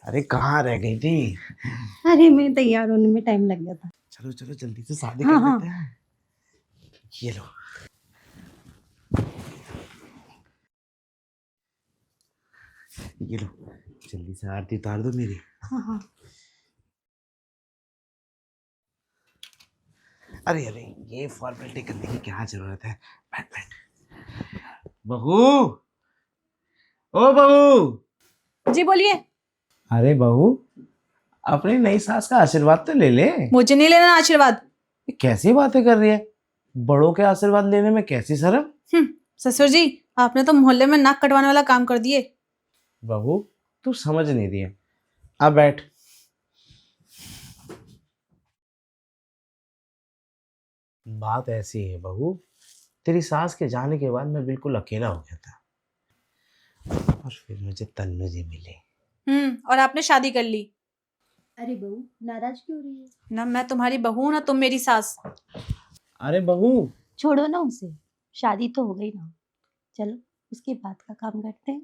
अरे कहाँ रह गई थी? अरे मैं तैयार होने में टाइम लग गया था। चलो चलो जल्दी से शादी हाँ कर हाँ। लेते हैं। ये लो। ये लो, जल्दी से आरती उतार दो मेरी। हाँ हाँ। अरे अरे, ये फॉर्मेलिटी करने की क्या जरूरत है? बैठ बैठ। बहू, ओ बहू। जी बोलिए। अरे बहू, अपनी नई सास का आशीर्वाद तो ले ले। मुझे नहीं लेना आशीर्वाद। ये कैसी बातें कर रही है? बड़ों के आशीर्वाद लेने में कैसी शर्म? ससुर जी, आपने तो मोहल्ले में नाक कटवाने वाला काम कर दिए। बहू, तू समझ नहीं रही है। अब बैठ। बात ऐसी है बहू, तेरी सास के जाने के बाद मैं बिल्कुल अकेला हो गया था और फिर मुझे तन्नू जी मिले। और आपने शादी कर ली। अरे बहू, नाराज क्यों हो रही है? ना मैं तुम्हारी बहू ना तुम मेरी सास। अरे बहू, छोड़ो ना उसे, शादी तो हो गई ना। चलो उसके बाद का काम करते हैं।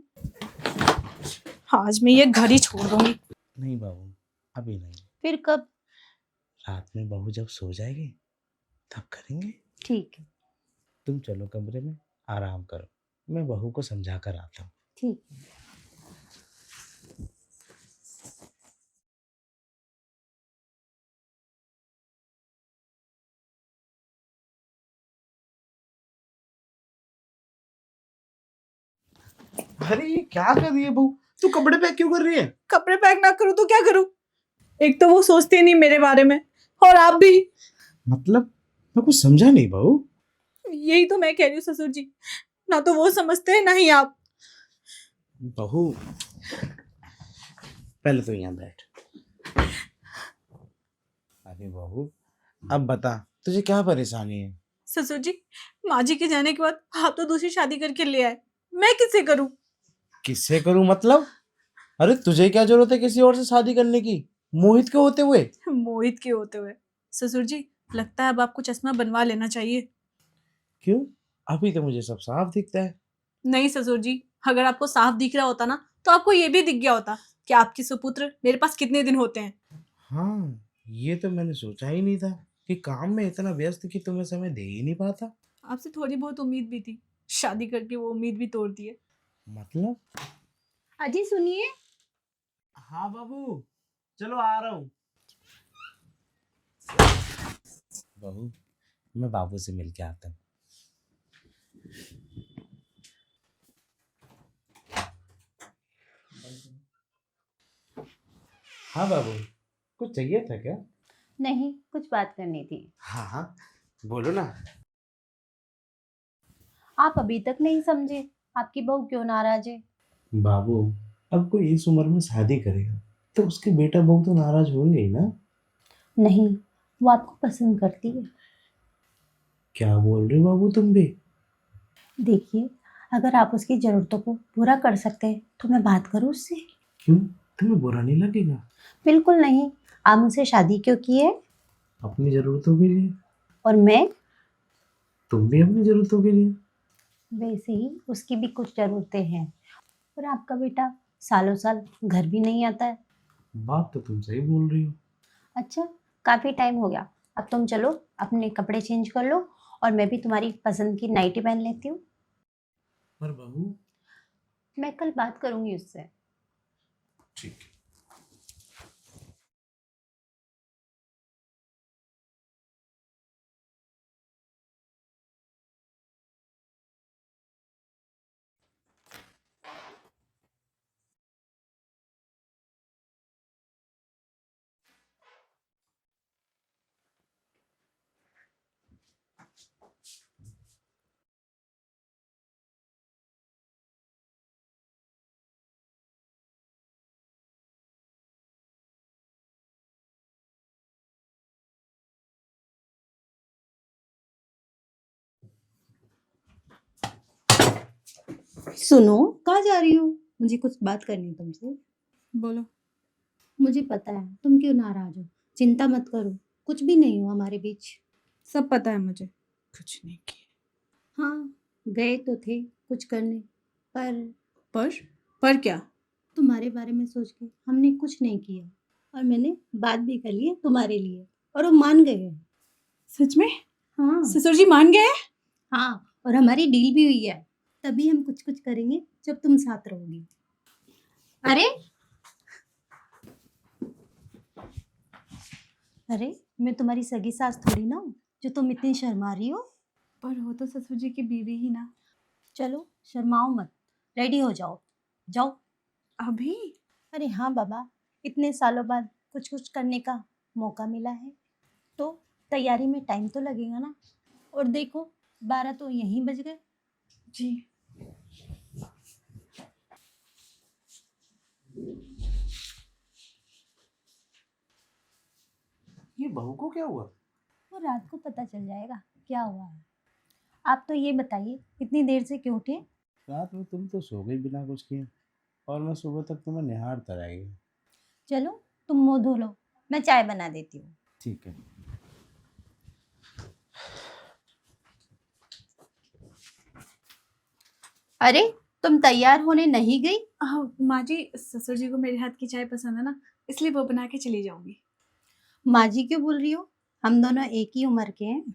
आज मैं ये घर ही छोड़ दूंगी। नहीं बहू, अभी नहीं। फिर कब? रात में बहू जब सो जाएगी तब करेंगे। ठीक है। तुम चलो कमरे में, आराम करो, मैं बहू को समझा कर आता हूँ। ठीक है। अरे ये क्या कर रही है बहू? तू कपड़े पैक क्यों कर रही है? कपड़े पैक ना करूं तो क्या करूं? एक तो वो सोचते नहीं मेरे बारे में, और आप भी। मतलब मैं कुछ समझा नहीं बहू। यही तो मैं कह रही हूँ ससुर जी, ना तो वो समझते हैं ना ही आप। बहू, पहले तो यहाँ बैठ। अरे बहू, अब बता तुझे क्या परेशानी है? ससुर जी, माँ जी के जाने के बाद आप तो दूसरी शादी करके ले आए, मैं किससे करूं? किससे करूं मतलब? अरे तुझे क्या जरूरत है किसी और से शादी करने की, मोहित के होते हुए? मोहित के होते हुए? ससुर जी, लगता है अब आपको चश्मा बनवा लेना चाहिए। क्यों? अभी तो मुझे सब साफ दिखता है। नहीं ससुर जी, अगर आपको साफ दिख रहा होता ना तो आपको ये भी दिख गया होता कि आपके सुपुत्र मेरे पास कितने दिन होते हैं। हाँ, ये तो मैंने सोचा ही नहीं था कि काम में इतना व्यस्त कि तुम्हें समय दे ही नहीं पाता। आपसे थोड़ी बहुत उम्मीद भी थी, शादी करके वो उम्मीद भी तोड़ दी है। मतलब? अजी सुनिए। हाँ बाबू, चलो आ रहा हूँ। बहू, मैं बाबू से मिल के आता हूँ। हाँ बाबू, कुछ चाहिए था क्या? नहीं, कुछ बात करनी थी। हाँ हाँ, बोलो ना। आप अभी तक नहीं समझे, आपकी बहू क्यों नाराज है? बाबू, अब कोई इस उम्र में शादी करेगा तो उसके बेटा बहू तो नाराज होंगे ही ना। नहीं, वो आपको पसंद करती है। क्या बोल रहे हो बाबू तुम भी? देखिए, अगर आप उसकी ज़रूरतों को पूरा कर सकते हैं तो मैं बात करूँ उससे। क्यों, तुम्हें बुरा नहीं लगेगा? बिल्कुल नहीं। आप मुझसे शादी क्यों की है? अपनी जरूरतों के लिए। और मैं? तुम भी अपनी जरूरतों के लिए। वैसे ही उसकी भी कुछ ज़रूरतें हैं। और आपका बेटा सालों साल घर भी नहीं आता है। बात तो तुम सही बोल रही हो। अच्छा, काफ़ी टाइम हो गया, अब तुम चलो अपने कपड़े चेंज कर लो और मैं भी तुम्हारी पसंद की नाइटी पहन लेती हूँ। पर बहू। मैं कल बात करूँगी उससे। ठीक है। सुनो, कहाँ जा रही हो? मुझे कुछ बात करनी है तुमसे। बोलो। मुझे पता है तुम क्यों नाराज हो। चिंता मत करो, कुछ भी नहीं हुआ हमारे बीच। सब पता है मुझे, कुछ नहीं किया। हाँ, गए तो थे कुछ करने, पर पर पर क्या? तुम्हारे बारे में सोच के हमने कुछ नहीं किया, और मैंने बात भी कर ली है तुम्हारे लिए, और वो मान गए हैं। सच में? हाँ ससुर जी मान गए? हाँ, और हमारी डील भी हुई है। तभी हम कुछ कुछ करेंगे जब तुम साथ रहोगी। अरे अरे, मैं तुम्हारी सगी सास थोड़ी ना हूँ जो तुम इतनी शर्मा रही हो। पर हो तो ससुर जी की बीवी ही ना। चलो शर्माओ मत, रेडी हो जाओ, जाओ। अभी? अरे हाँ बाबा, इतने सालों बाद कुछ कुछ करने का मौका मिला है, तो तैयारी में टाइम तो लगेगा ना। और देखो 12 तो यहीं बज गए। जी। ये बहू को क्या हुआ? वो रात को पता चल जाएगा क्या हुआ है। आप तो ये बताइए इतनी देर से क्यों उठे? रात में तुम तो सो गई बिना कुछ किए, और मैं सुबह तक तुम्हें निहारता रह गया। चलो तुम मुंह धो लो, मैं चाय बना देती हूँ। ठीक है। अरे, तुम तैयार होने नहीं गई? माँ जी, ससुर जी को मेरे हाथ की चाय पसंद है ना, इसलिए वो बना के चली जाऊंगी। माँ जी क्यों बोल रही हो? हम दोनों एक ही उम्र के हैं।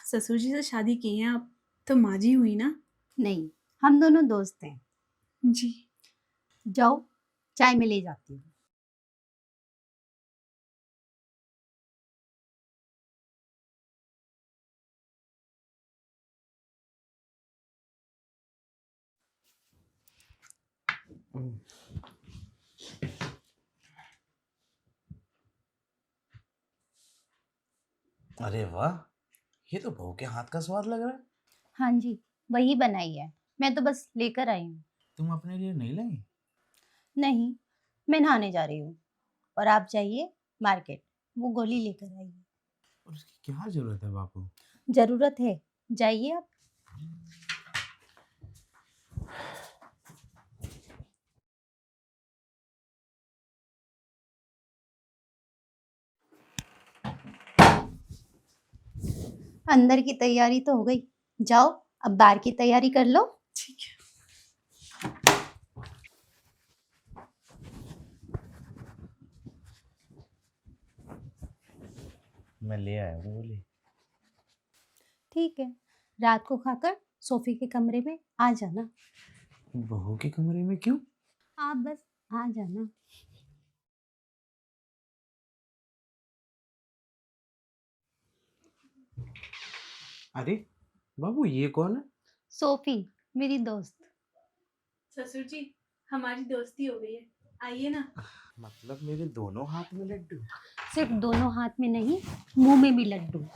ससुर जी से शादी की है आप, तो माँ जी हुई ना। नहीं, हम दोनों दोस्त हैं। जी। जाओ, चाय में ले जाती हूँ। अरे वाह, ये तो बहू के हाथ का स्वाद लग रहा है। हाँ जी, वही बनाई है, मैं तो बस लेकर आई हूँ। तुम अपने लिए नहीं लाई? नहीं, मैं नहाने जा रही हूँ, और आप जाइए मार्केट, वो गोली लेकर आइए। और उसकी क्या जरूरत है बापू? जरूरत है, जाइए आप। अंदर की तैयारी तो हो गई, जाओ अब बाहर की तैयारी कर लो। ठीक है। मैं ले आया हूँ बोली। ठीक है, रात को खाकर सोफी के कमरे में आ जाना। बहू के कमरे में क्यों? आप बस आ जाना। अरे बाबू, ये कौन है? सोफी, मेरी दोस्त। ससुर जी, हमारी दोस्ती हो गई है, आइए ना। मतलब मेरे दोनों हाथ में लड्डू? सिर्फ दोनों हाथ में नहीं, मुंह में भी लड्डू।